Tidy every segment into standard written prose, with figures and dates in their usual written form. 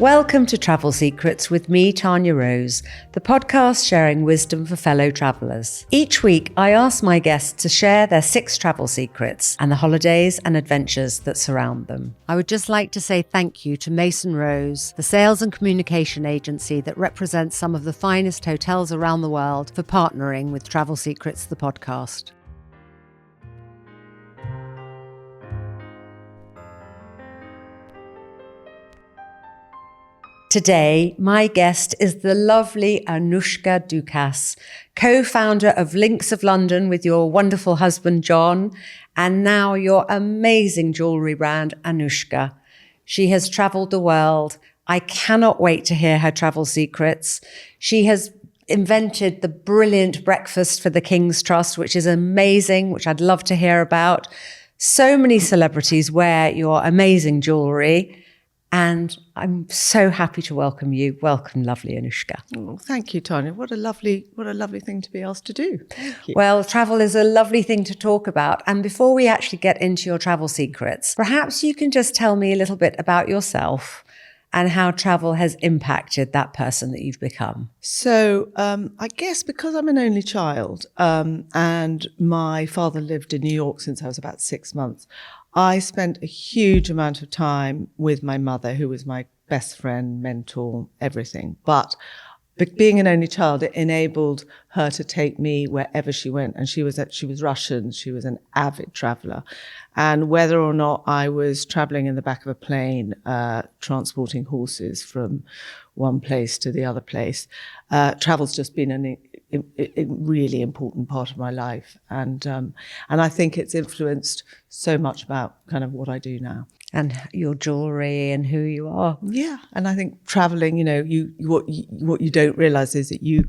Welcome to Travel Secrets with me, Tanya Rose, the podcast sharing wisdom for fellow travellers. Each week, I ask my guests to share their 6 travel secrets and the holidays and adventures that surround them. I would just like to say thank you to Mason Rose, the sales and communication agency that represents some of the finest hotels around the world, for partnering with Travel Secrets, the podcast. Today, my guest is the lovely Annoushka Ducas, co-founder of Links of London with your wonderful husband, John, and now your amazing jewellery brand, Anushka. She has travelled the world. I cannot wait to hear her travel secrets. She has invented the brilliant breakfast for the King's Trust, which is amazing, which I'd love to hear about. So many celebrities wear your amazing jewellery. And I'm so happy to welcome you. Welcome, lovely Anushka. Oh, thank you, Tanya. What a lovely thing to be asked to do. Thank you. Well, travel is a lovely thing to talk about. And before we actually get into your travel secrets, perhaps you can just tell me a little bit about yourself and how travel has impacted that person that you've become. So I guess because I'm an only child and my father lived in New York since I was about 6 months, I spent a huge amount of time with my mother, who was my best friend, mentor, everything. But being an only child, it enabled her to take me wherever she went. And she was Russian. She was an avid traveler. And whether or not I was traveling in the back of a plane, transporting horses from one place to the other place, travel's just been a really important part of my life. And I think it's influenced so much about kind of what I do now. And your jewellery and who you are. Yeah. And I think traveling, what you don't realize is that you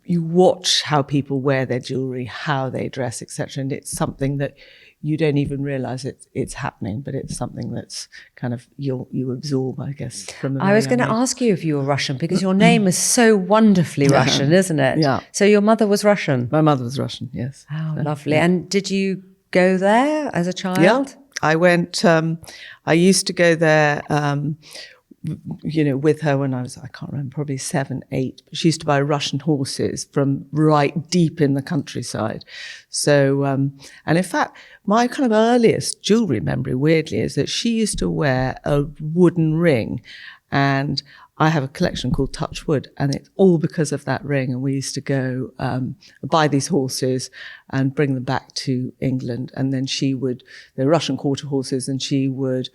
watch how people wear their jewellery, how they dress, etc. And it's something that you don't even realize it's happening, but it's something that's kind of you absorb, I guess, from the I was going to ask you if you were Russian, because your name is so wonderfully Russian, isn't it? Yeah. So your mother was Russian? My mother was Russian, yes. Oh, lovely. Yeah. And did you go there as a child? Yeah. I went, I used to go there, with her when I was, I can't remember, probably 7, 8. She used to buy Russian horses from right deep in the countryside. So, and in fact, my kind of earliest jewellery memory, weirdly, is that she used to wear a wooden ring. And I have a collection called Touch Wood, and it's all because of that ring. And we used to go buy these horses and bring them back to England. And then they're Russian quarter horses, and she would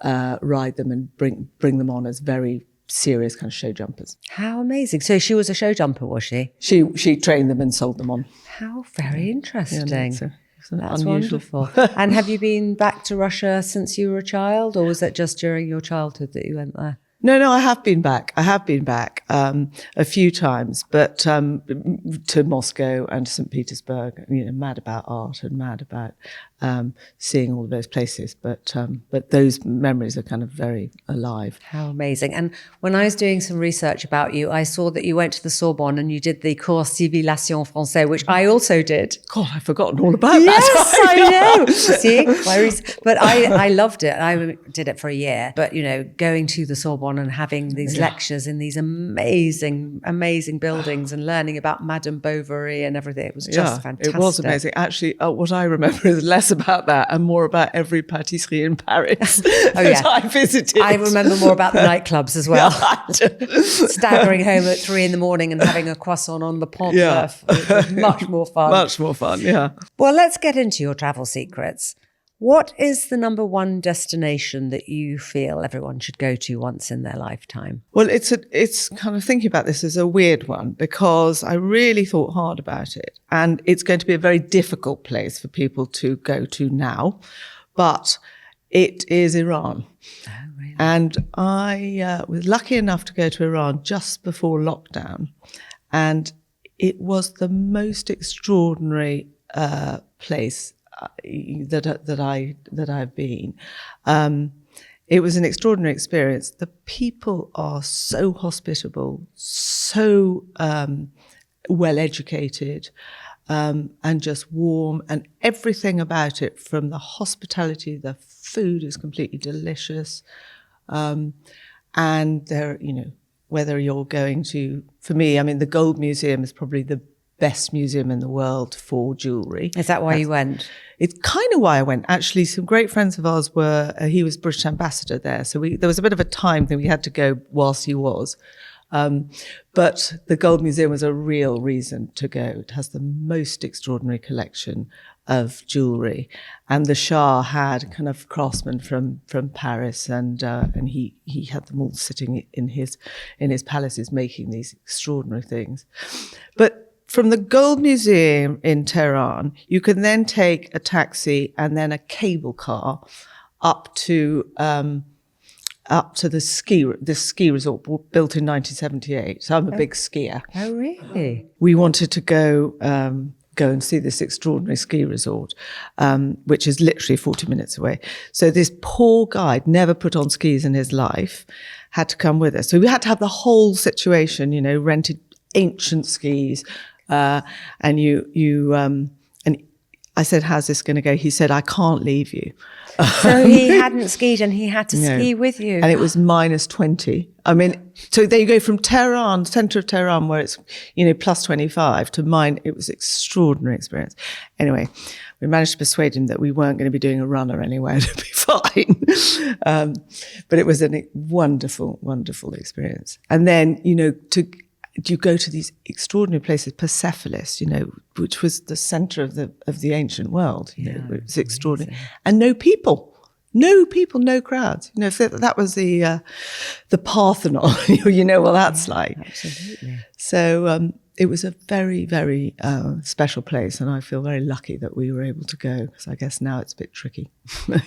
ride them and bring them on as very serious kind of show jumpers. How amazing. So she was a show jumper, was she? She trained them and sold them on. How very interesting. Yeah, that's unusual. Wonderful. And have you been back to Russia since you were a child, or was that just during your childhood that you went there? No, I have been back. A few times, but to Moscow and to St. Petersburg. Mad about art and mad about seeing all of those places. But those memories are kind of very alive. How amazing! And when I was doing some research about you, I saw that you went to the Sorbonne and you did the Cours Civilisation Français, which I also did. God, I've forgotten all about that. Yes, I know. See, but I loved it. I did it for a year. But going to the Sorbonne and having these lectures in these amazing buildings and learning about Madame Bovary and everything. It was just fantastic. It was amazing. Actually, what I remember is less about that and more about every pâtisserie in Paris that I visited. I remember more about the nightclubs as well. Staggering home at 3 a.m. and having a croissant on the Pont Neuf. It was much more fun. Much more fun, yeah. Well, let's get into your travel secrets. What is the number one destination that you feel everyone should go to once in their lifetime? Well, it's kind of thinking about this as a weird one, because I really thought hard about it. And it's going to be a very difficult place for people to go to now. But it is Iran. Oh, really? And I was lucky enough to go to Iran just before lockdown. And it was the most extraordinary place that I've been. It was an extraordinary experience. The people are so hospitable, so well educated, and just warm, and everything about it, from the hospitality, the food is completely delicious. And there, you know, whether you're going to, for me, I mean, the Gold Museum is probably the best museum in the world for jewellery. Is that why you went? It's kind of why I went. Actually, some great friends of ours were, he was British ambassador there. So there was a bit of a time thing. We had to go whilst he was. But the Gold Museum was a real reason to go. It has the most extraordinary collection of jewellery. And the Shah had kind of craftsmen from Paris, and he had them all sitting in his palaces making these extraordinary things. But from the Gold Museum in Tehran, you can then take a taxi and then a cable car up to the ski resort built in 1978. So I'm a big skier. Oh, really? We wanted to go and see this extraordinary ski resort, which is literally 40 minutes away. So this poor guide, never put on skis in his life, had to come with us. So we had to have the whole situation, you know, rented ancient skis. And I said, how's this going to go? He said, I can't leave you. So he hadn't skied and he had to ski with you. And it was minus 20. I mean, so there you go from Tehran, centre of Tehran, where it's, you know, plus 25 to mine. It was an extraordinary experience. Anyway, we managed to persuade him that we weren't going to be doing a run or anywhere. It'd be fine. But it was a wonderful, wonderful experience. And then, you know, you go to these extraordinary places, Persepolis, you know, which was the centre of the ancient world. You know, it was extraordinary, and no people, no crowds. You know, if that was the Parthenon, you know what that's like. Absolutely. So it was a very, very special place, and I feel very lucky that we were able to go, because I guess now it's a bit tricky.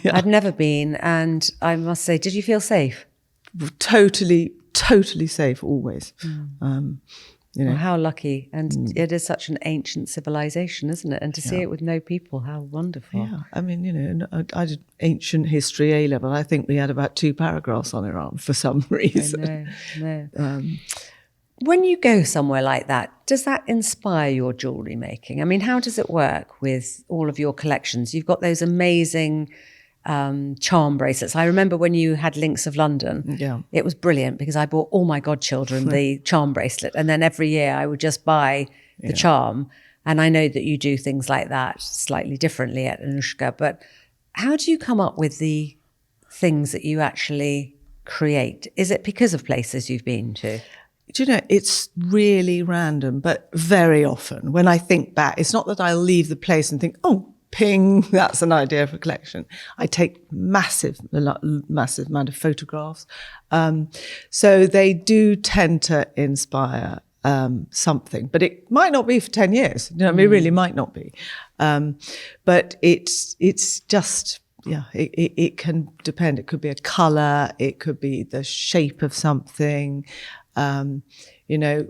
Yeah. I'd never been, and I must say, did you feel safe? Totally safe always. You know, well, how lucky. And it is such an ancient civilization, isn't it? And to see it with no people, how wonderful. Yeah, I mean, you know, I did ancient history A level. I think we had about 2 paragraphs on Iran for some reason. No. When you go somewhere like that, does that inspire your jewellery making? I mean, how does it work with all of your collections? You've got those amazing charm bracelets. I remember when you had Links of London, it was brilliant because I bought all my godchildren the charm bracelet, and then every year I would just buy the charm. And I know that you do things like that slightly differently at Anushka, but how do you come up with the things that you actually create? Is it because of places you've been to? Do you know, it's really random, but very often when I think back, it's not that I'll leave the place and think, oh, ping, that's an idea for a collection. I take massive amount of photographs. So they do tend to inspire something, but it might not be for 10 years. You know, I mean, it really might not be. But it's just, it can depend. It could be a colour, it could be the shape of something. You know,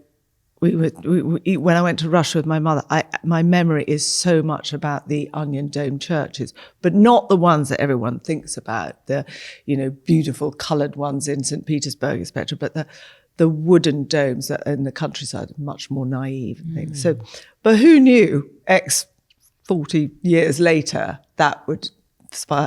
when I went to Russia with my mother, my memory is so much about the onion dome churches, but not the ones that everyone thinks about, the, you know, beautiful coloured ones in St. Petersburg, etc. But the wooden domes that in the countryside are much more naive and things. So, but who knew 40 years later that would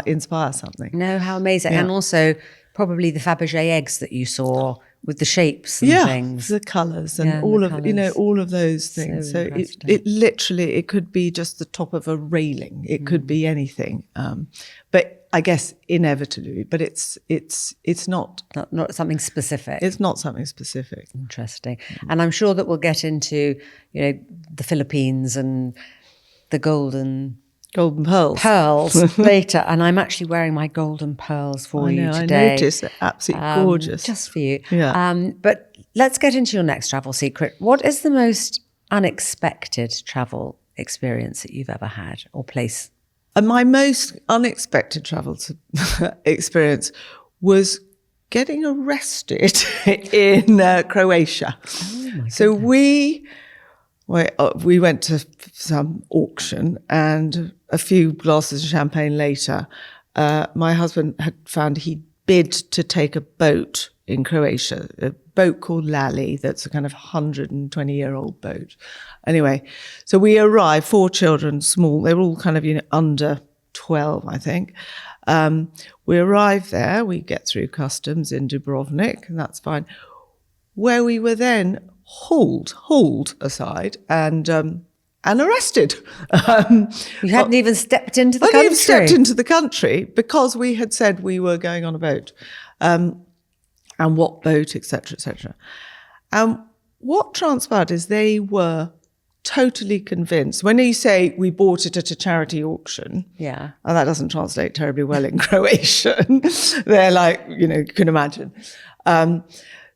inspire something? No, how amazing. And also probably the Fabergé eggs that you saw with the shapes and things. The colours and all of those things. So it literally, it could be just the top of a railing. It could be anything. But I guess inevitably, but it's not something specific. It's not something specific. Interesting. And I'm sure that we'll get into, you know, the Philippines and the golden pearls later, and I'm actually wearing my golden pearls for you today. I noticed, they're absolutely gorgeous, just for you. Yeah. But let's get into your next travel secret. What is the most unexpected travel experience that you've ever had, or place? And my most unexpected travel experience was getting arrested in Croatia. Oh my so we went to some auction, and a few glasses of champagne later, my husband had found he'd bid to take a boat in Croatia, a boat called Lamu, that's a kind of 120-year-old boat. Anyway, so we arrived, 4 children, small, they were all kind of, you know, under 12, I think. We arrive there, we get through customs in Dubrovnik, and that's fine. Where we were then hauled aside and arrested. You hadn't even stepped into the I country. hadn't even stepped into the country because we had said we were going on a boat, and what boat, etc., etc. What transpired is they were totally convinced. When you say we bought it at a charity auction, yeah, and that doesn't translate terribly well in Croatian. They're like, you can imagine.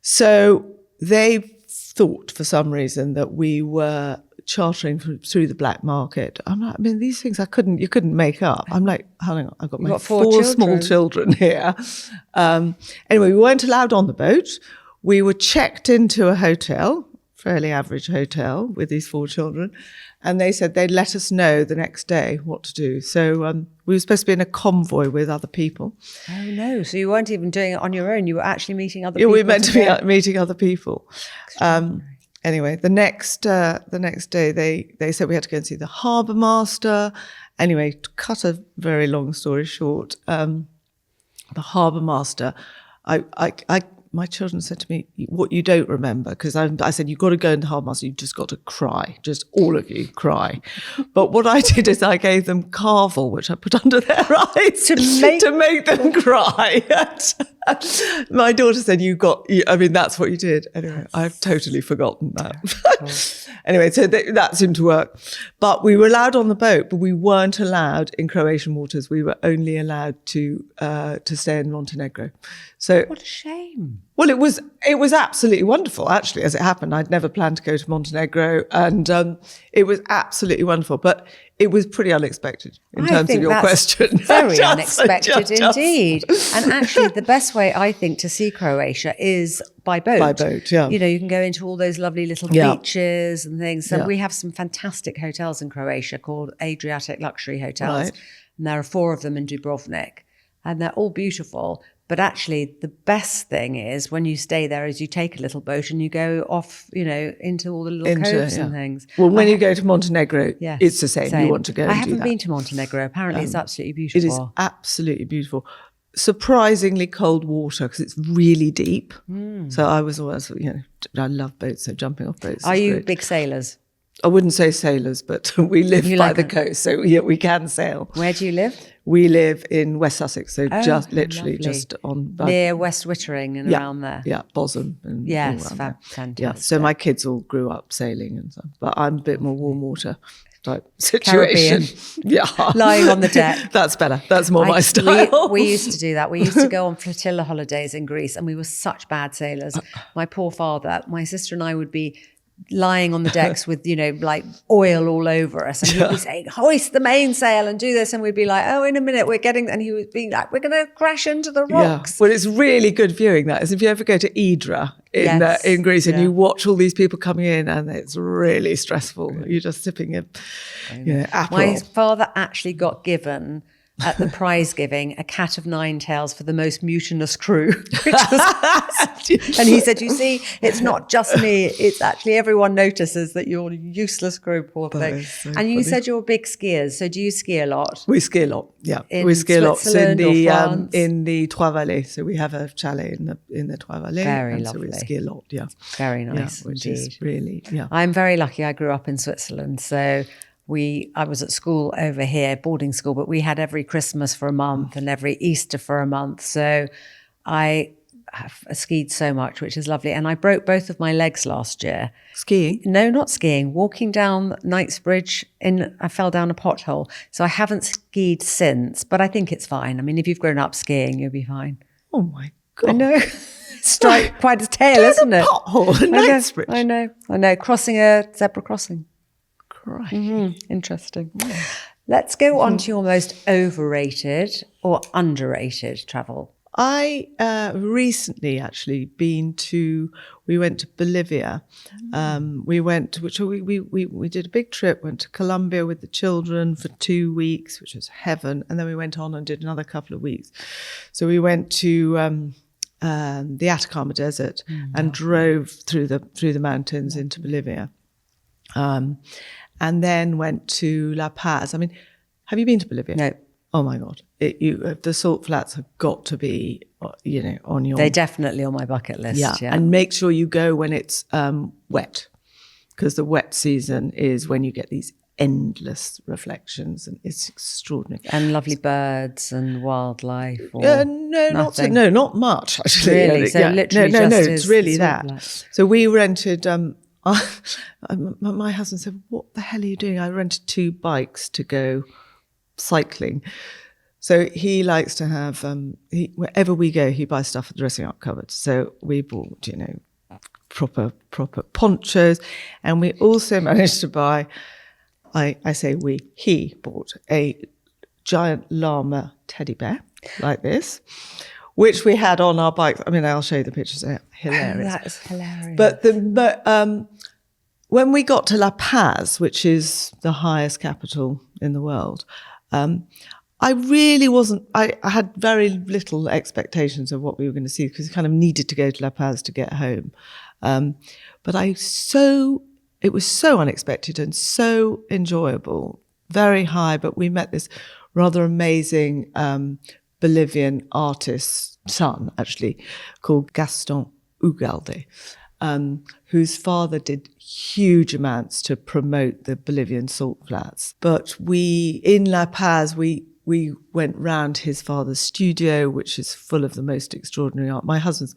So they thought for some reason that we were chartering through the black market. I'm like, these things you couldn't make up. I'm like, hang on, I've got my four small children here. Anyway, we weren't allowed on the boat. We were checked into a hotel, fairly average hotel, with these 4 children, and they said they'd let us know the next day what to do. So we were supposed to be in a convoy with other people. Oh no! So you weren't even doing it on your own. You were actually meeting other people. Yeah, we were meant to be meeting other people. Anyway, the next day they said we had to go and see the harbour master. Anyway, to cut a very long story short, the harbour master, my children said to me, what you don't remember, because I said, you've got to go into the harbour master, you've just got to cry, just all of you cry. But what I did is I gave them Carvel, which I put under their eyes to make them cry. My daughter said, that's what you did. Anyway, I've totally forgotten that. Anyway, so that seemed to work. But we were allowed on the boat, but we weren't allowed in Croatian waters. We were only allowed to stay in Montenegro. So what a shame. Well, it was absolutely wonderful, actually, as it happened. I'd never planned to go to Montenegro, and it was absolutely wonderful. But it was pretty unexpected in terms of your question. Very unexpected indeed. And actually, the best way, I think, to see Croatia is by boat. By boat, yeah. You can go into all those lovely little beaches and things. So we have some fantastic hotels in Croatia called Adriatic Luxury Hotels. Right. And there are 4 of them in Dubrovnik. And they're all beautiful. But actually, the best thing is when you stay there is you take a little boat and you go off, into all the little coves and things. Well, when you go to Montenegro, it's the same. You want to go and do that. I haven't been to Montenegro. Apparently, it's absolutely beautiful. It is absolutely beautiful. Surprisingly cold water because it's really deep. So I was always, I love boats, so jumping off boats. Are you big sailors? I wouldn't say sailors, but we live by the coast, so we can sail. Where do you live? We live in West Sussex, so just on... Near West Wittering and around there. Yeah, Bosham. And fantastic. Yeah, so my kids all grew up sailing and stuff, but I'm a bit more warm water type situation. Yeah. Lying on the deck. That's better. That's more my style. We used to do that. We used to go on flotilla holidays in Greece and we were such bad sailors. My poor father, my sister and I would be lying on the decks with, like oil all over us. And he'd be saying, hoist the mainsail and do this. And we'd be like, oh, in a minute, and he would be like, we're going to crash into the rocks. Yeah. Well, it's really good viewing that. Is if you ever go to Idra in Greece and you watch all these people coming in and it's really stressful. You're just sipping apple. My father actually got given at the prize giving a cat of 9 tails for the most mutinous crew. And he said, you see, it's not just me, it's actually everyone notices that you're a useless crew, poor thing. So and you said you're big skiers, so do you ski a lot? We ski a lot, yeah. We ski a lot in the Trois Vallees. So we have a chalet in the Trois Vallees. Very lovely. So we ski a lot, yeah. Very nice, which indeed. Is really, I'm very lucky I grew up in Switzerland, so I was at school over here, boarding school, but we had every Christmas for a month and every Easter for a month. So I have skied so much, which is lovely. And I broke both of my legs last year. Skiing? No, not skiing. Walking down Knightsbridge, I fell down a pothole. So I haven't skied since, but I think it's fine. I mean, if you've grown up skiing, you'll be fine. Oh my God. I know. Strike quite a tale, isn't it? Pothole in Knightsbridge. I know. Crossing a zebra crossing. Right. Interesting. Let's go on to your most overrated or underrated travel. I recently actually we went to Bolivia. We did a big trip, went to Colombia with the children for 2 weeks, which was heaven. And then we went on and did another couple of weeks. So we went to the Atacama Desert and drove through the mountains into Bolivia. And then went to La Paz. I mean, have you been to Bolivia? No. Oh my God. the salt flats have got to be, on your... They're definitely on my bucket list. Yeah. And make sure you go when it's wet, because the wet season is when you get these endless reflections, and it's extraordinary. And lovely birds and wildlife. Not much actually. Really? So literally it's really that. So we rented. My husband said, "What the hell are you doing?" I rented 2 bikes to go cycling. So he likes to have wherever we go, he buys stuff for dressing up cupboards. So we bought, proper ponchos, and we also managed to buy. I say we, he bought a giant llama teddy bear like this, which we had on our bikes. I mean, I'll show you the pictures. They're hilarious. That is hilarious. But when we got to La Paz, which is the highest capital in the world, I really wasn't, I had very little expectations of what we were going to see, because we kind of needed to go to La Paz to get home. But it was so unexpected and so enjoyable, very high. But we met this rather amazing Bolivian artist's son, actually, called Gaston Ugalde, whose father did huge amounts to promote the Bolivian salt flats. But in La Paz, we went round his father's studio, which is full of the most extraordinary art. My husband's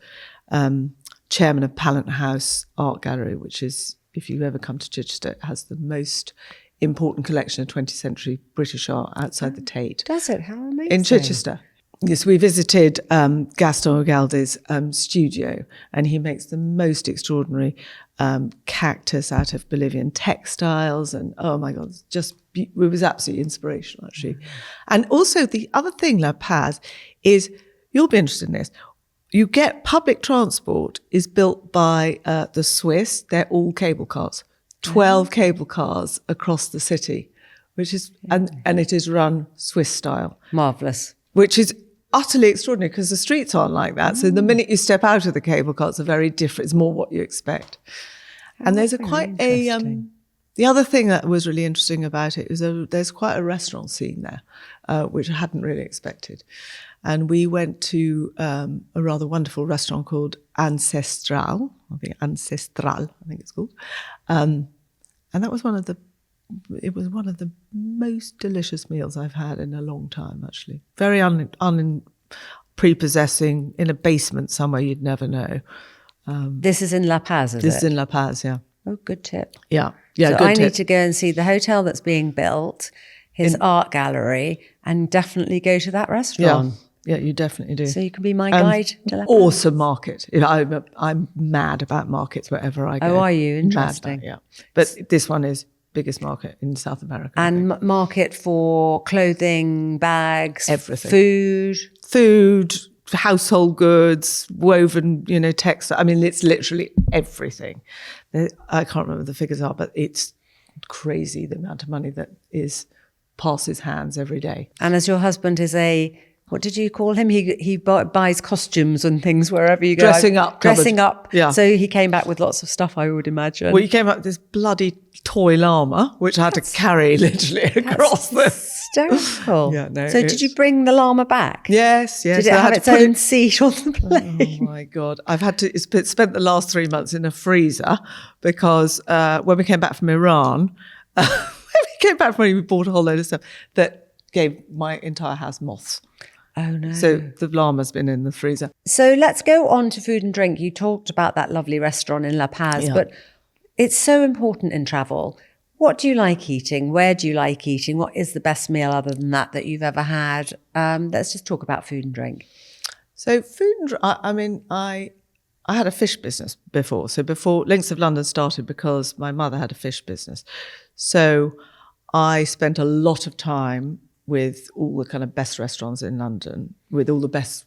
chairman of Pallant House Art Gallery, which is, if you ever come to Chichester, it has the most important collection of 20th century British art outside the Tate. Does it? How amazing. In Chichester. Yes, we visited Gaston Ugalde's studio, and he makes the most extraordinary cactus out of Bolivian textiles. And oh my God, it was absolutely inspirational, actually. And also the other thing, La Paz, is, you'll be interested in this, you get public transport is built by the Swiss. They're all cable cars, 12 cable cars across the city, which is, and it is run Swiss style. Marvellous. Which is utterly extraordinary, because the streets aren't like that. So the minute you step out of the cable car, it's a very different, it's more what you expect. And there's the other thing that was really interesting about it is there's quite a restaurant scene there, which I hadn't really expected. And we went to a rather wonderful restaurant called Ancestral, I think it's called. And that was one of the most delicious meals I've had in a long time, actually. Very prepossessing, in a basement somewhere you'd never know. This is in La Paz, is it? This is in La Paz, yeah. Oh, good tip. Yeah, so good I tip. need to go and see the hotel that's being built, his art gallery, and definitely go to that restaurant. Yeah, you definitely do. So you can be my guide to La Paz. Awesome market. I'm mad about markets wherever I go. Oh, are you? Interesting. Yeah. But this one is biggest market in South America. And market for clothing, bags, everything. Food, household goods, woven, textile. I mean, it's literally everything. I can't remember the figures are, but it's crazy the amount of money that passes hands every day. And as your husband is what did you call him? He buys costumes and things wherever you go. Dressing up. Yeah. So he came back with lots of stuff, I would imagine. Well, he came up with this bloody toy llama, which I had to carry literally across the... hysterical. Yeah, no. So did you bring the llama back? Yes. Did it have its own seat on the plane? Oh my God. I've had to spent the last 3 months in a freezer, because when we came back from Iran, we bought a whole load of stuff that gave my entire house moths. Oh no. So the llama's been in the freezer. So let's go on to food and drink. You talked about that lovely restaurant in La Paz, but it's so important in travel. What do you like eating? Where do you like eating? What is the best meal other than that you've ever had? Let's just talk about food and drink. So food and drink, I had a fish business before. So before Links of London started, because my mother had a fish business. So I spent a lot of time with all the kind of best restaurants in London, with all the best,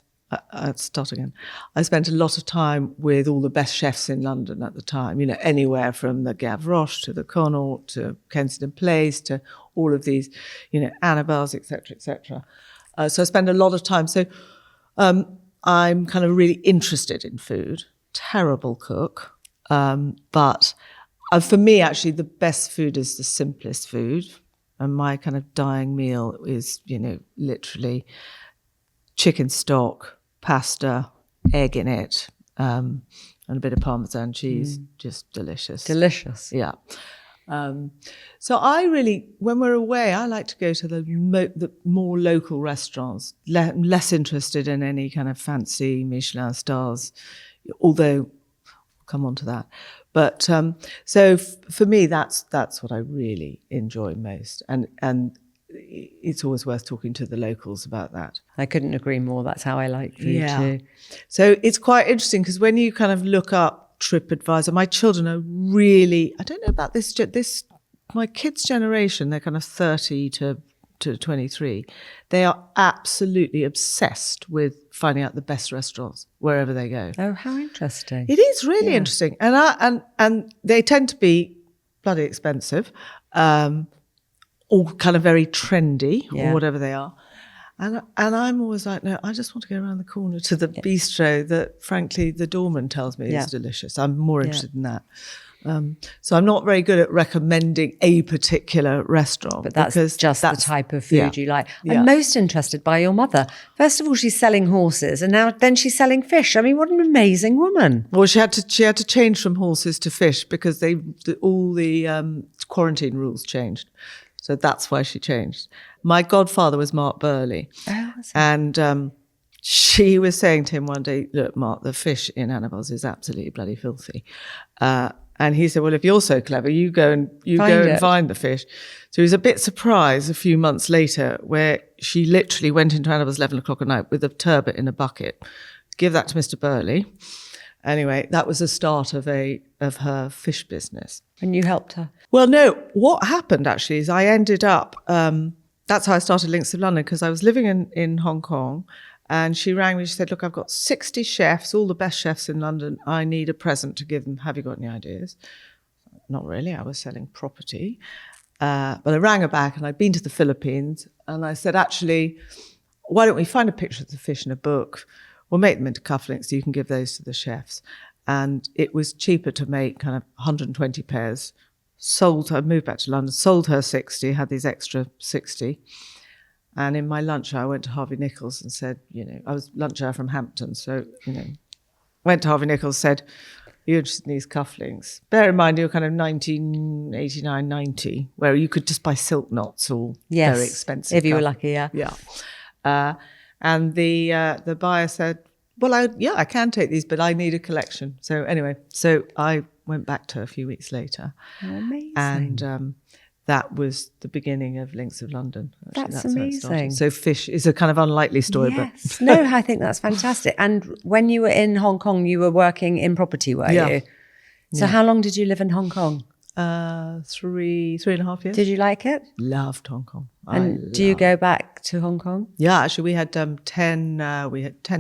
start again. I spent a lot of time with all the best chefs in London at the time, anywhere from the Gavroche to the Connaught to Kensington Place to all of these, Annabelle's, et cetera, so I spend a lot of time. So I'm kind of really interested in food, terrible cook, but for me, actually, the best food is the simplest food. And my kind of dying meal is, literally chicken stock, pasta, egg in it, and a bit of Parmesan cheese. Just delicious. Delicious. Yeah. So I really, when we're away, I like to go to the more local restaurants. Less interested in any kind of fancy Michelin stars, although I'll come on to that. But so for me, that's what I really enjoy most, and it's always worth talking to the locals about that. I couldn't agree more. That's how I like food too. So it's quite interesting because when you kind of look up TripAdvisor, my children are really, I don't know about this my kids' generation, they're kind of 30 to 23. They are absolutely obsessed with finding out the best restaurants wherever they go. Oh, how interesting. It is really interesting. And they tend to be bloody expensive, or kind of very trendy, or whatever they are. And I'm always like, no, I just want to go around the corner to the bistro that, frankly, the doorman tells me is delicious. I'm more interested in that. So I'm not very good at recommending a particular restaurant. But that's the type of food you like. I'm most interested by your mother. First of all, she's selling horses, and then she's selling fish. I mean, what an amazing woman. Well, she had to change from horses to fish because all the quarantine rules changed. So that's why she changed. My godfather was Mark Burley. Oh, and she was saying to him one day, look, Mark, the fish in Annabelle's is absolutely bloody filthy. And he said, well, if you're so clever, you go and find the fish. So he was a bit surprised a few months later where she literally went into Annabelle's 11 o'clock at night with a turbot in a bucket. Give that to Mr. Burley. Anyway, that was the start of her fish business. And you helped her? Well, no. What happened actually is I ended up, that's how I started Links of London, because I was living in Hong Kong. And she rang me, she said, look, I've got 60 chefs, all the best chefs in London. I need a present to give them. Have you got any ideas? Not really. I was selling property. But I rang her back, and I'd been to the Philippines. And I said, actually, why don't we find a picture of the fish in a book? We'll make them into cufflinks so you can give those to the chefs. And it was cheaper to make kind of 120 pairs. Sold her, moved back to London, sold her 60, had these extra 60. And in my lunch hour, I went to Harvey Nichols and said, I was lunch hour from Hampton. So, went to Harvey Nichols, said, are you interested in these cufflinks? Bear in mind, you're kind of 1989, 90, where you could just buy silk knots or very expensive. If you were lucky, Yeah. And the buyer said, well, I can take these, but I need a collection. So anyway, I went back to her a few weeks later. Oh, amazing. And that was the beginning of Links of London. Actually, that's amazing. So fish is a kind of unlikely story. Yes. No, I think that's fantastic. And when you were in Hong Kong, you were working in property, were you? So how long did you live in Hong Kong? 3.5 years. Did you like it? Loved Hong Kong. And do you go back to Hong Kong? Yeah, actually, we had 10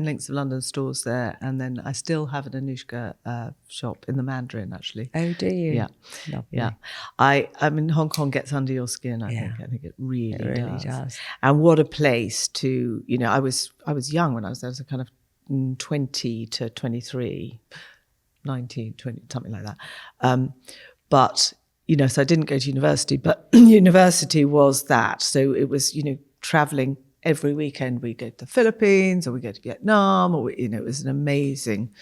Links of London stores there, and then I still have an Anushka shop in the Mandarin. Actually. Oh, do you? Yeah, lovely. Yeah. I mean, Hong Kong gets under your skin. I think it really does. And what a place to I was young when I was there. I was kind of 20 to 23, 19, 20, something like that. But, so I didn't go to university, but university was that. So it was, traveling every weekend. We go to the Philippines or we go to Vietnam or, it was an amazing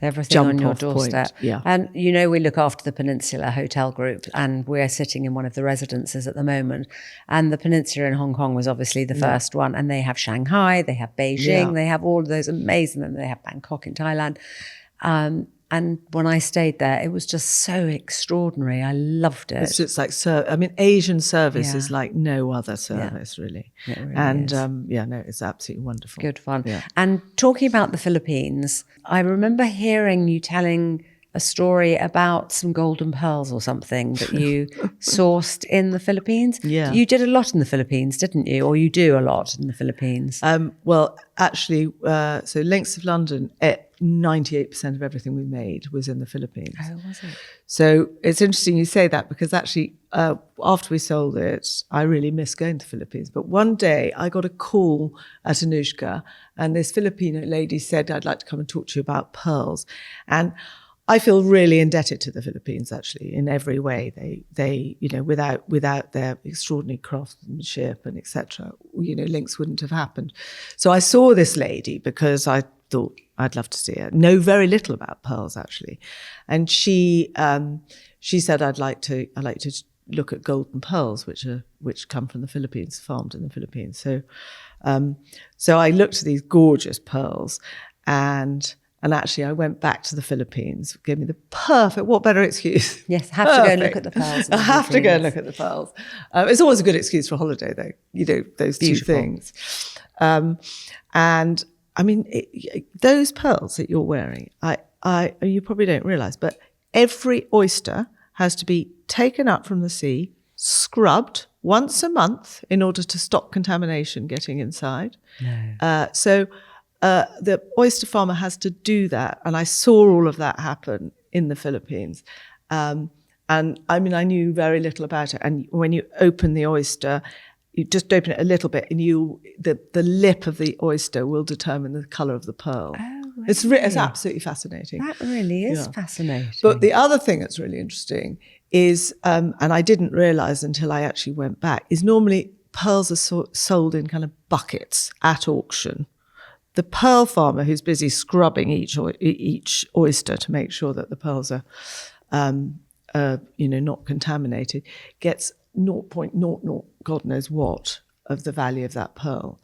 everything on your doorstep. Point. Yeah. And, we look after the Peninsula Hotel Group, and we're sitting in one of the residences at the moment. And the Peninsula in Hong Kong was obviously the first one. And they have Shanghai, they have Beijing, they have all of those amazing, and they have Bangkok in Thailand. And when I stayed there, it was just so extraordinary. I loved it. It's just like, Asian service is like no other service, really. It really and is. It's absolutely wonderful. Good fun. Yeah. And talking about the Philippines, I remember hearing you telling a story about some golden pearls or something that you sourced in the Philippines. Yeah. You did a lot in the Philippines, didn't you? Or you do a lot in the Philippines? Well, actually, so Links of London, 98% of everything we made was in the Philippines. Oh, was it? So it's interesting you say that, because actually after we sold it, I really missed going to the Philippines. But one day I got a call at Anushka, and this Filipino lady said, I'd like to come and talk to you about pearls. And I feel really indebted to the Philippines, actually, in every way. They without their extraordinary craftsmanship and etc., links wouldn't have happened. So I saw this lady because I thought I'd love to see her. Know very little about pearls, actually, and she said I'd like to look at golden pearls, which come from the Philippines, farmed in the Philippines. So I looked at these gorgeous pearls, and actually, I went back to the Philippines. Gave me the perfect. What better excuse? Yes, have to go and look at the pearls. I have to go and look at the pearls. It's always a good excuse for a holiday, though. Those Beautiful. 2 things. And I mean, those pearls that you're wearing, you probably don't realise, but every oyster has to be taken up from the sea, scrubbed once a month in order to stop contamination getting inside. No. So the oyster farmer has to do that. And I saw all of that happen in the Philippines. And I mean, I knew very little about it. And when you open the oyster, you just open it a little bit and the lip of the oyster will determine the colour of the pearl. Oh, really? It's absolutely fascinating. That really is fascinating. But the other thing that's really interesting is, and I didn't realise until I actually went back, is normally pearls are sold in kind of buckets at auction. The pearl farmer who's busy scrubbing each oyster to make sure that the pearls are, not contaminated, gets 0.00 God knows what of the value of that pearl.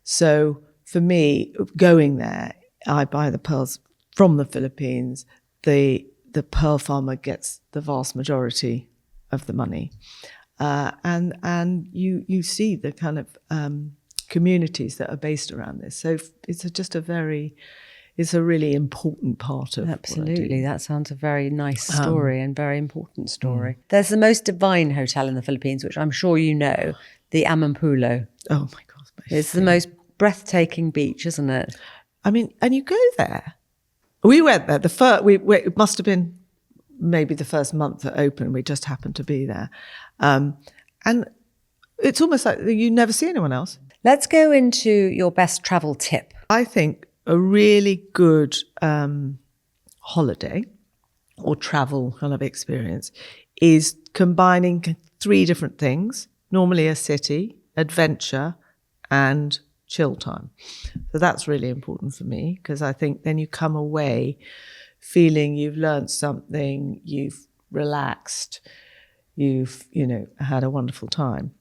So for me, going there, I buy the pearls from the Philippines. The pearl farmer gets the vast majority of the money, and you see the kind of communities that are based around this. So it's a really important part of Absolutely. what I do. That sounds a very nice story and very important story. There's the most divine hotel in the Philippines, which I'm sure you know, the Amanpulo. Oh my God. It's the most breathtaking beach, isn't it? I mean, and you go there. We went there. It must have been maybe the first month that opened. We just happened to be there. And it's almost like you never see anyone else. Let's go into your best travel tip. I think a really good holiday or travel kind of experience is combining 3 different things, normally a city, adventure, and chill time. So that's really important for me, because I think then you come away feeling you've learned something, you've relaxed, you've, had a wonderful time.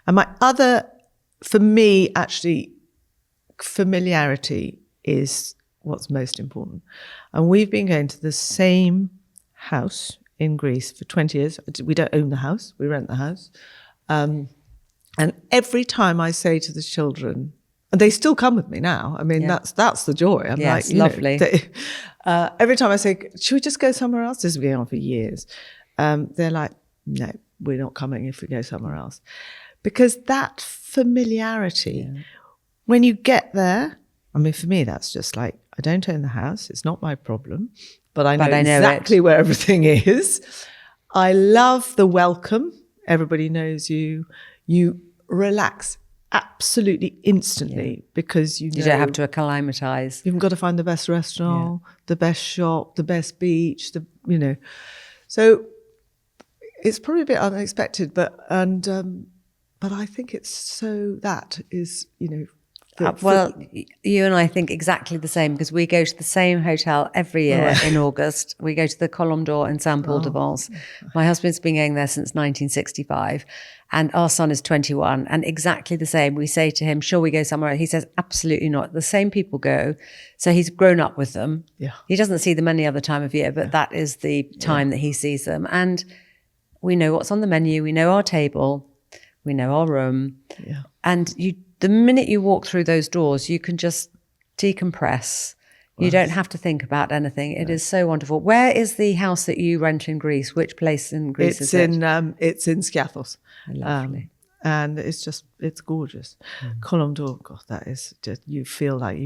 And for me, actually, familiarity is what's most important. And we've been going to the same house in Greece for 20 years. We don't own the house, we rent the house. And every time I say to the children, and they still come with me now. I mean, that's the joy. I'm yes, like, lovely. Every time I say, should we just go somewhere else? This has been on for years. They're like, no, we're not coming if we go somewhere else. Because that familiarity, when you get there, I mean, for me, that's just like, I don't own the house. It's not my problem. But I know exactly where everything is. I love the welcome. Everybody knows you. You relax absolutely instantly because you don't have to acclimatise. You've got to find the best restaurant, the best shop, the best beach, So it's probably a bit unexpected, but I think it's so that is, well, you and I think exactly the same, because we go to the same hotel every year in August. We go to the Colombe d'Or in Saint-Paul-de-Vence. My husband's been going there since 1965, and our son is 21, and exactly the same. We say to him, shall we go somewhere? He says, absolutely not. The same people go. So he's grown up with them. Yeah. He doesn't see them any other time of year, but that is the time that he sees them. And we know what's on the menu. We know our table. We know our room. Yeah. And the minute you walk through those doors, you can just decompress. You don't have to think about anything. It is so wonderful. Where is the house that you rent in Greece? Which place in Greece is it? It's in Skiathos. Lovely. And it's gorgeous. Colombe d'Or, God, that is just, you feel like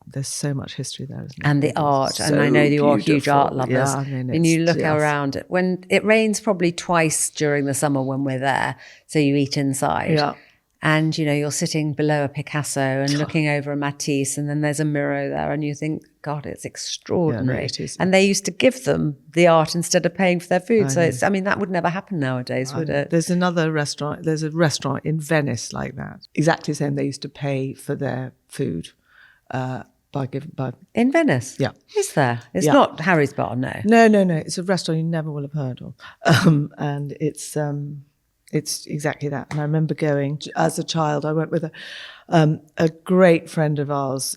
there's so much history there, isn't there? And the art. And I know you're huge art lovers. Yeah, I mean, and you look around. When it rains probably twice during the summer when we're there, so you eat inside. Yeah. and, you know, you're sitting below a Picasso and looking over a Matisse, and then there's a mirror there, and you think, God, it's extraordinary. Yeah, no, it is. And they used to give them the art instead of paying for their food. So it's, I mean, that would never happen nowadays, would it? There's another restaurant. There's a restaurant in Venice like that. Exactly the same. They used to pay for their food by In Venice? Yeah. Is there? It's not Harry's Bar, no. No. It's a restaurant you never will have heard of, and it's exactly that. And I remember going as a child. I went with a great friend of ours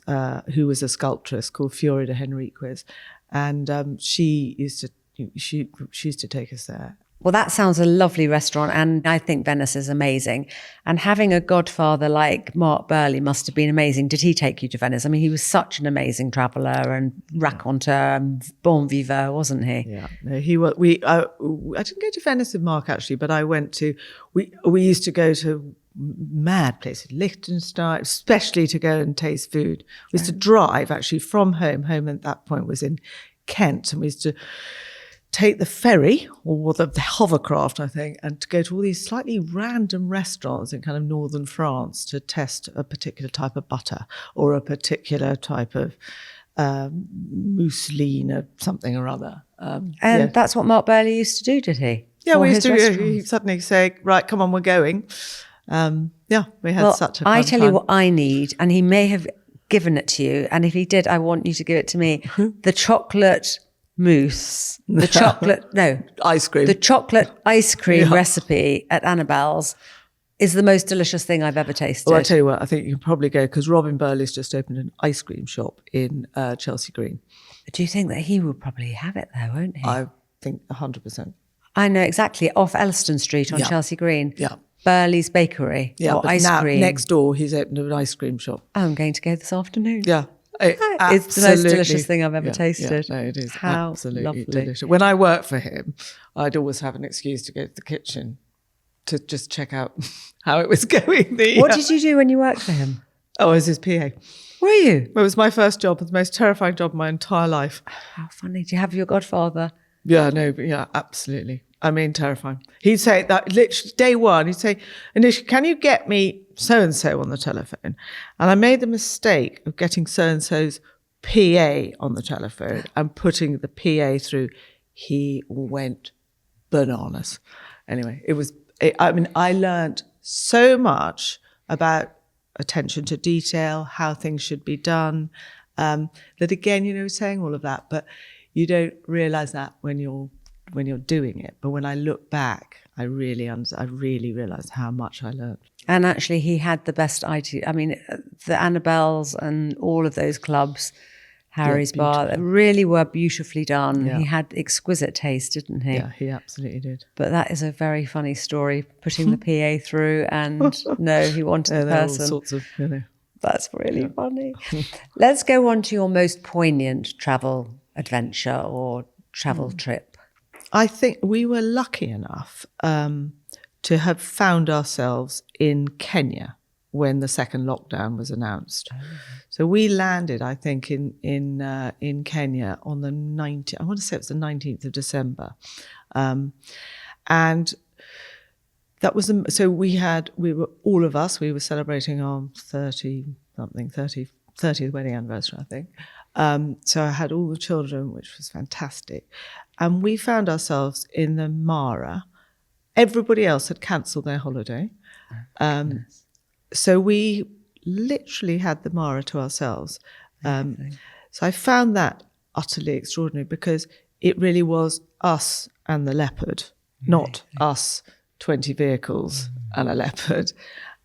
who was a sculptress called Fiore de Henriquez, and she used to take us there. Well, that sounds a lovely restaurant, and I think Venice is amazing. And having a godfather like Mark Burley must have been amazing. Did he take you to Venice? I mean, he was such an amazing traveller and raconteur and bon vivant, wasn't he? Yeah, no, he was. I didn't go to Venice with Mark actually, but I went to. We used to go to mad places, Liechtenstein, especially to go and taste food. We used to drive actually from home. Home at that point was in Kent, and we used to take the ferry or the hovercraft, I think, and to go to all these slightly random restaurants in kind of northern France to test a particular type of butter or a particular type of mousseline or something or other. And that's what Mark Burley used to do, did he? Yeah, For we used his to restaurants? he'd suddenly say, right, come on, we're going. We had such a fun I tell you time. what I need, and he may have given it to you, and if he did, I want you to give it to me. The chocolate mousse, the ice cream. The chocolate ice cream recipe at Annabelle's is the most delicious thing I've ever tasted. Well, I tell you what, I think you can probably go because Robin Burley's just opened an ice cream shop in Chelsea Green. Do you think that he will probably have it there, won't he? I think 100%. I know exactly, off Elliston Street on Chelsea Green. Yeah. Burley's Bakery or but ice now, cream. next door, he's opened an ice cream shop. I'm going to go this afternoon. Yeah. It's the most delicious thing I've ever tasted. Yeah, no, it is How absolutely lovely. delicious. When I worked for him, I'd always have an excuse to go to the kitchen to just check out how it was going. What did you do when you worked for him? Oh, I was his PA. Were you? It was my first job, the most terrifying job of my entire life. How funny. Do you have your godfather? Yeah, absolutely. I mean, terrifying. He'd say that literally day one, he'd say, Anushka, can you get me so-and-so on the telephone? And I made the mistake of getting so-and-so's PA on the telephone and putting the PA through. He went bananas. Anyway, I learned so much about attention to detail, how things should be done, that again, saying all of that, but you don't realize that when you're doing it. But when I look back, I really realized how much I learned. And actually, he had the best idea. I mean, the Annabelle's and all of those clubs, Harry's Bar, they really were beautifully done. Yeah. He had exquisite taste, didn't he? Yeah, he absolutely did. But that is a very funny story, putting the PA through and no, he wanted the person. All sorts of, That's really funny. Let's go on to your most poignant travel adventure or travel trip. I think we were lucky enough to have found ourselves in Kenya when the second lockdown was announced. So we landed, I think, in Kenya on the 19th. I want to say it was the 19th of December, and that was we were celebrating our 30th wedding anniversary, I think. So I had all the children, which was fantastic. And we found ourselves in the Mara. Everybody else had cancelled their holiday. So we literally had the Mara to ourselves. So I found that utterly extraordinary because it really was us and the leopard, not us, 20 vehicles and a leopard.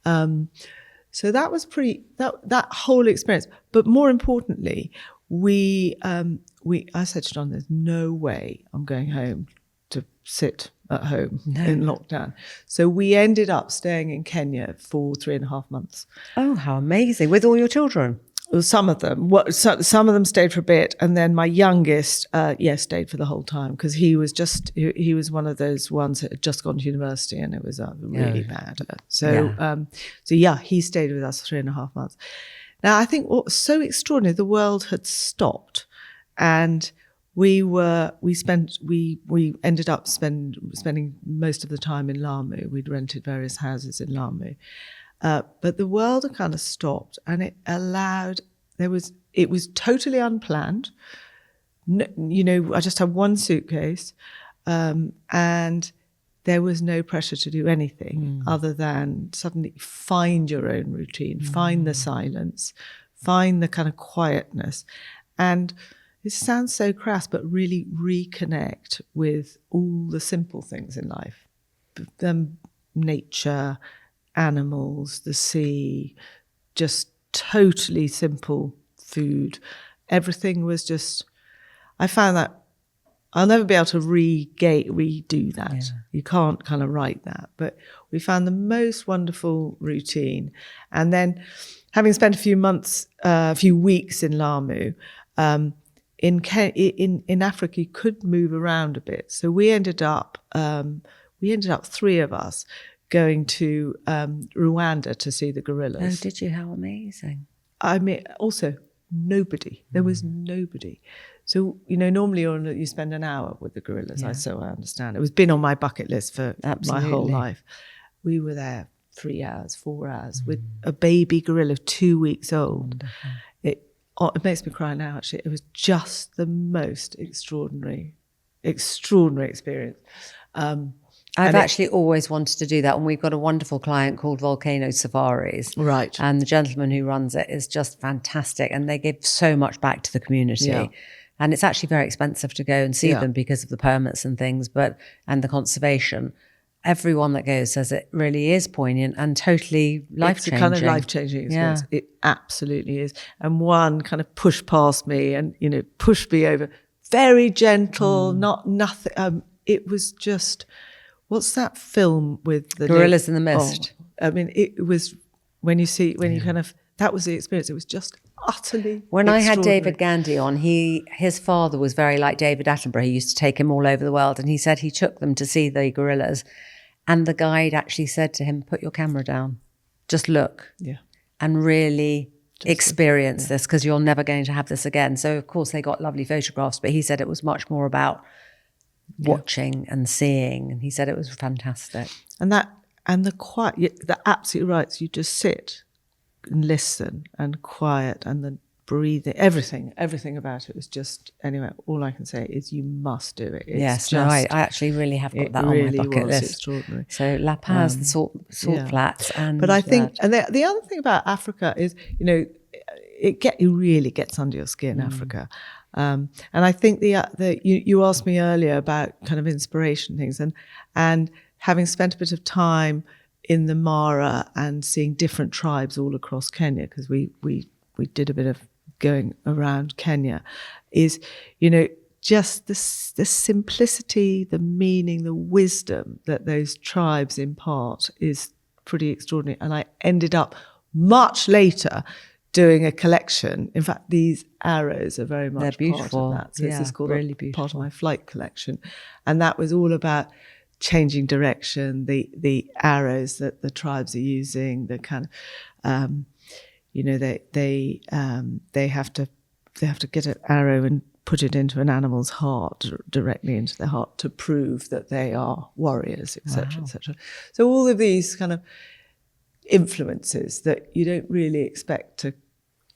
So that was that whole experience. But more importantly, I said to John, there's no way I'm going home to sit at home in lockdown. So we ended up staying in Kenya for 3.5 months. Oh, how amazing. With all your children? Well, some of them. Some of them stayed for a bit, and then my youngest, stayed for the whole time because he was one of those ones that had just gone to university, and it was really bad. So he stayed with us for 3.5 months. Now, I think what was so extraordinary, the world had stopped, and we ended up spending most of the time in Lamu. We'd rented various houses in Lamu. But the world had kind of stopped, and it allowed, it was totally unplanned. No, I just had one suitcase, and there was no pressure to do anything other than suddenly find your own routine, find the silence, find the kind of quietness. And it sounds so crass, but really reconnect with all the simple things in life. Nature, animals, the sea, just totally simple food. Everything was just, I found that I'll never be able to redo that. Yeah. You can't kind of write that. But we found the most wonderful routine. And then having spent a few weeks in Lamu, in Africa, you could move around a bit. So we ended up, three of us, going to Rwanda to see the gorillas. Oh, did you? How amazing. I mean, also, nobody. There was nobody. So, normally you spend an hour with the gorillas, so I understand. It was been on my bucket list for my whole life. We were there 3 hours, 4 hours with a baby gorilla 2 weeks old. It makes me cry now, actually. It was just the most extraordinary experience. I've actually always wanted to do that, and we've got a wonderful client called Volcano Safaris. Right. And the gentleman who runs it is just fantastic, and they give so much back to the community. Yeah. And it's actually very expensive to go and see them because of the permits and things, and the conservation. Everyone that goes says it really is poignant and totally life-changing. It's a kind of life-changing experience. Yeah. It absolutely is. And one kind of pushed past me and, pushed me over. Very gentle, nothing. It was just... What's that film with the Gorillas in the Mist? Oh, I mean, it was that was the experience. It was just utterly. When I had David Gandy on, his father was very like David Attenborough. He used to take him all over the world, and he said he took them to see the gorillas, and the guide actually said to him, "Put your camera down, just look, and really experience this, because you're never going to have this again." So of course they got lovely photographs, but he said it was much more about watching and seeing, and he said it was fantastic. And the quiet, they're absolutely right. So you just sit and listen and quiet, and the breathing, everything about it was just, anyway, all I can say is you must do it. It's I actually really have got that on my bucket list. Extraordinary. So La Paz, the salt flats, and but I think, and the other thing about Africa is, it really gets under your skin, Africa. And I think you asked me earlier about kind of inspiration things, and having spent a bit of time in the Mara and seeing different tribes all across Kenya, because we did a bit of going around Kenya, is just the simplicity, the meaning, the wisdom that those tribes impart is pretty extraordinary. And I ended up much later doing a collection. In fact, these arrows are very much part of that. So this is called really part of my flight collection. And that was all about changing direction, the arrows that the tribes are using, the kind of, they have to get an arrow and put it into an animal's heart, directly into their heart, to prove that they are warriors, etc., etc. So all of these kind of influences that you don't really expect to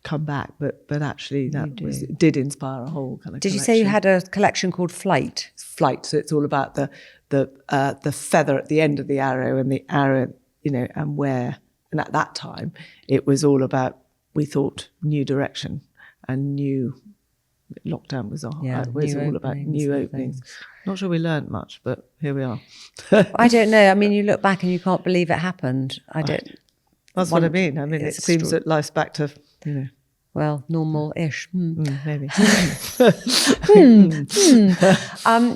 come back, but actually did inspire a whole kind of Did collection. You say you had a collection called Flight? Flight, so it's all about the feather at the end of the arrow, and the arrow, and where. And at that time, it was all about, we thought, new direction and new. Lockdown was all about new openings. Not sure we learned much, but here we are. I don't know. I mean, you look back and you can't believe it happened. That's what I mean. I mean, it seems that life's back to, well, normal-ish. Maybe.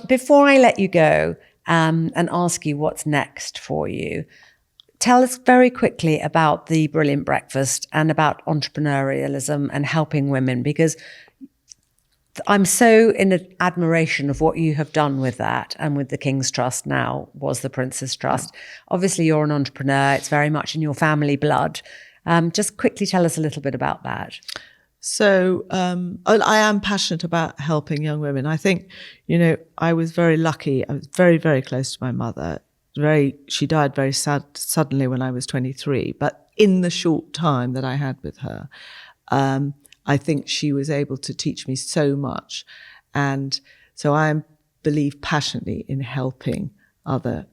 Before I let you go and ask you what's next for you, tell us very quickly about the Brilliant Breakfast and about entrepreneurialism and helping women, because I'm so in admiration of what you have done with that, and with the King's Trust, now was the Prince's Trust. Obviously, you're an entrepreneur. It's very much in your family blood. Just quickly tell us a little bit about that. So I am passionate about helping young women. I think, I was very lucky. I was very, very close to my mother. she died very suddenly when I was 23. But in the short time that I had with her, I think she was able to teach me so much. And so I believe passionately in helping other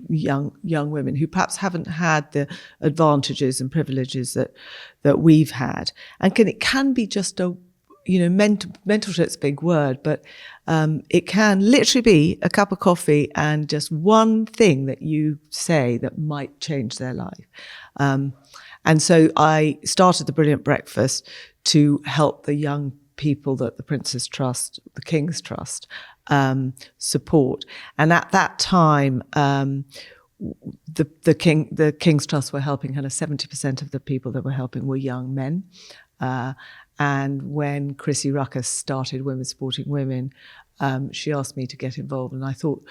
young women who perhaps haven't had the advantages and privileges that we've had. And it can be just a, mentorship's a big word, but it can literally be a cup of coffee and just one thing that you say that might change their life. And so I started the Brilliant Breakfast to help the young people that the Prince's Trust, the King's Trust, support. And at that time, the King's Trust were helping kind of 70% of the people that were helping were young men. And when Chrissy Ruckus started Women Supporting Women, she asked me to get involved. And I thought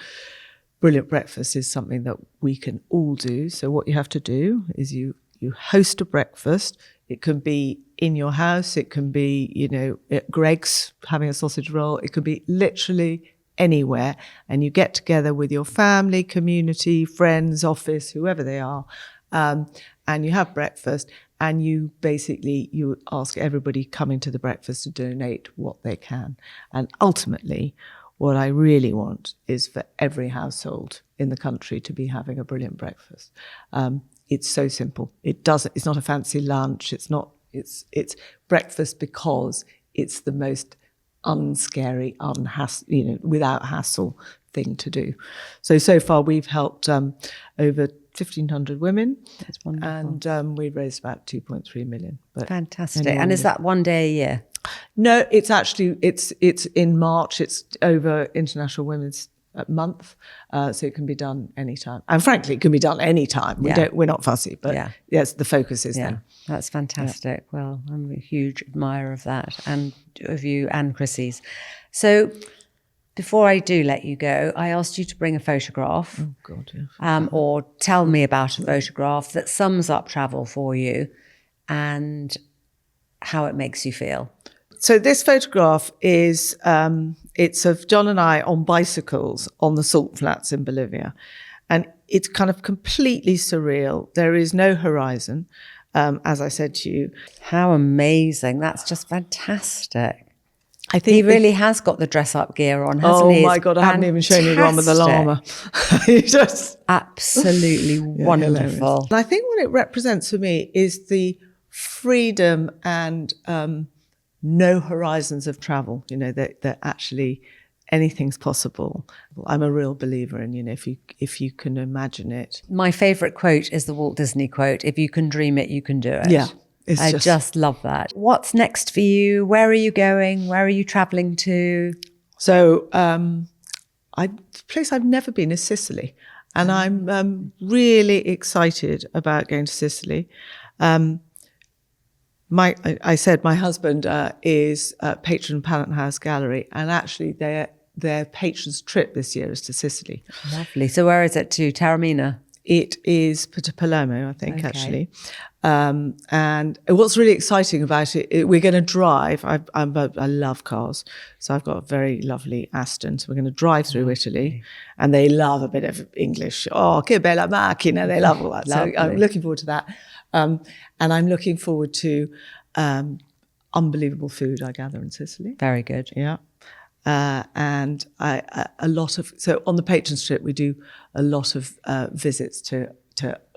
Brilliant Breakfast is something that we can all do. So what you have to do is you host a breakfast. It can be in your house. It can be, at Greg's having a sausage roll. It could be literally anywhere. And you get together with your family, community, friends, office, whoever they are. And you have breakfast. And you ask everybody coming to the breakfast to donate what they can. And ultimately, what I really want is for every household in the country to be having a brilliant breakfast. It's so simple. It's not a fancy lunch. It's breakfast because it's the most unscary, without hassle thing to do. So far we've helped over 1,500 women. That's wonderful. And we've raised about 2.3 million. But fantastic. And is that one day a year? No, it's actually, it's in March. It's over International Women's Month. So it can be done anytime. And frankly, it can be done anytime. We're not fussy, but yes, the focus is there. That's fantastic. Yeah. Well, I'm a huge admirer of that and of you and Chrissy's. So before I do let you go, I asked you to bring a photograph. Oh, God, yeah. Or tell me about a photograph that sums up travel for you and how it makes you feel. So this photograph is, it's of John and I on bicycles on the salt flats in Bolivia. And it's kind of completely surreal. There is no horizon, as I said to you. How amazing. That's just fantastic. I think he really has got the dress-up gear on, hasn't he? Oh, my God, I haven't even shown you the one with the llama. Absolutely wonderful. And I think what it represents for me is the freedom and no horizons of travel, that actually anything's possible. I'm a real believer in, if you can imagine it. My favourite quote is the Walt Disney quote, if you can dream it, you can do it. Yeah. I just love that. What's next for you? Where are you going? Where are you travelling to? So the place I've never been is Sicily. And I'm really excited about going to Sicily. I said my husband is patron of Palant House Gallery, and actually their patron's trip this year is to Sicily. Lovely. So where is it to? Taormina? It is to Palermo, I think, actually. And what's really exciting about it, we're going to drive. I love cars. So I've got a very lovely Aston. So we're going to drive through Italy. And they love a bit of English. Oh, che bella macchina. They love all that. So I'm looking forward to that. And I'm looking forward to unbelievable food, I gather, in Sicily. Very good. Yeah. And so on the patrons trip, we do a lot of visits to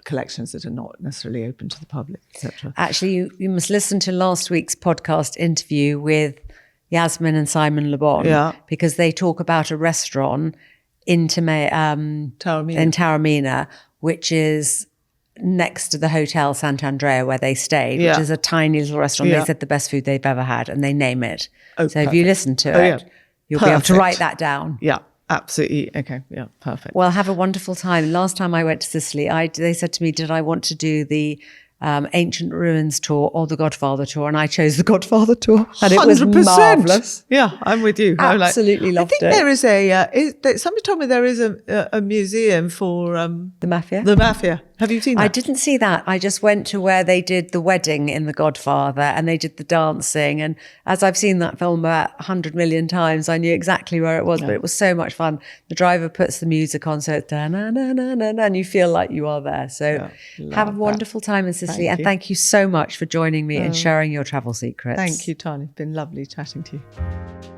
collections that are not necessarily open to the public, etc. Actually, you must listen to last week's podcast interview with Yasmin and Simon Le Bon, because they talk about a restaurant in Taormina, which is next to the Hotel Sant'Andrea where they stayed, which is a tiny little restaurant. They said the best food they've ever had, and they name it. So perfect. If you listen to it, you'll be able to write that down. Yeah, absolutely. Okay, yeah, perfect. Well, have a wonderful time. Last time I went to Sicily, they said to me, did I want to do the Ancient Ruins tour or the Godfather tour, and I chose the Godfather tour, and it was 100%. marvellous. Yeah, I'm with you. Absolutely loved I think it. there is somebody told me there is a museum for The Mafia. The Mafia. Have you seen that? I didn't see that. I just went to where they did the wedding in The Godfather and they did the dancing. And as I've seen that film about 100 million times, I knew exactly where it was, but it was so much fun. The driver puts the music on, so it's da-na-na-na-na, and you feel like you are there. So have a wonderful time in Sicily. And thank you so much for joining me and sharing your travel secrets. Thank you, Tanya. It's been lovely chatting to you.